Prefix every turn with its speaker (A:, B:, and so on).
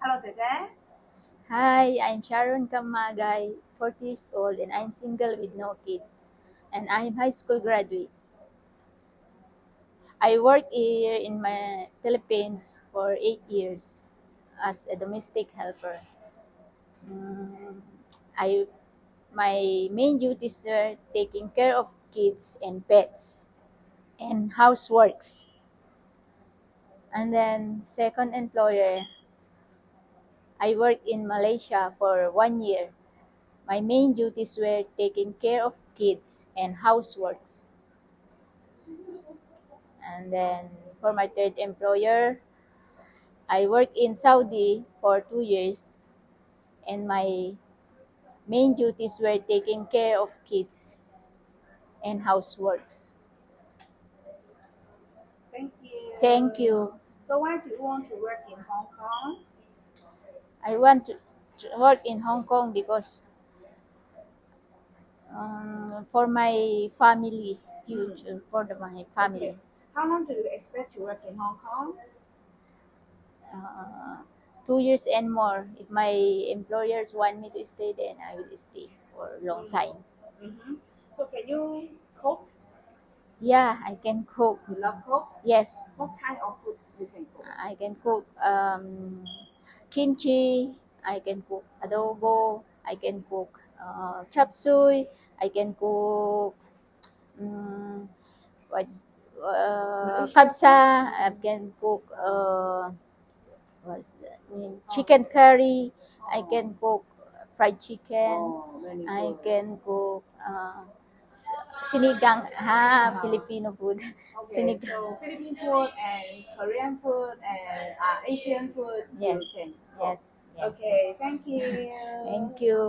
A: Hello, Tete.
B: Hi, I'm Sharon Kamagay, 40 years old, and I'm single with no kids. And I'm high school graduate. I work here in my Philippines for 8 years as a domestic helper. Mm, I my main duties are taking care of kids and pets and houseworks. And then second employer, I worked in Malaysia for 1 year. My main duties were taking care of kids and houseworks. And then for my third employer, I worked in Saudi for 2 years, and my main duties were taking care of kids and houseworks.
A: Thank you.
B: Thank you.
A: So, why do you want to work in Hong Kong?
B: I want to work in Hong Kong because for my family future, for my family.
A: Okay. How long do you expect to work in Hong Kong?
B: Uh, 2 years and more. If my employers want me to stay, then I will stay for a long time.
A: Mm-hmm. So, can you cook?
B: Yeah, I can cook.
A: You love cook?
B: Yes,
A: What kind of food you can cook?
B: I can cook kimchi. I can cook adobo. I can cook chop suey. I can cook um, what's
A: Malaysia
B: kabsa.
A: food?
B: I can cook chicken curry. I
A: Oh,
B: can cook fried chicken.
A: many
B: I
A: food.
B: can cook s- sinigang. Ha,
A: Uh-huh.
B: Filipino food.
A: Okay,
B: Sinigang.
A: so Philippine food and Korean food and Asian food you can
B: Yes,
A: cook.
B: yes, yes.
A: Okay, thank you.
B: Thank you.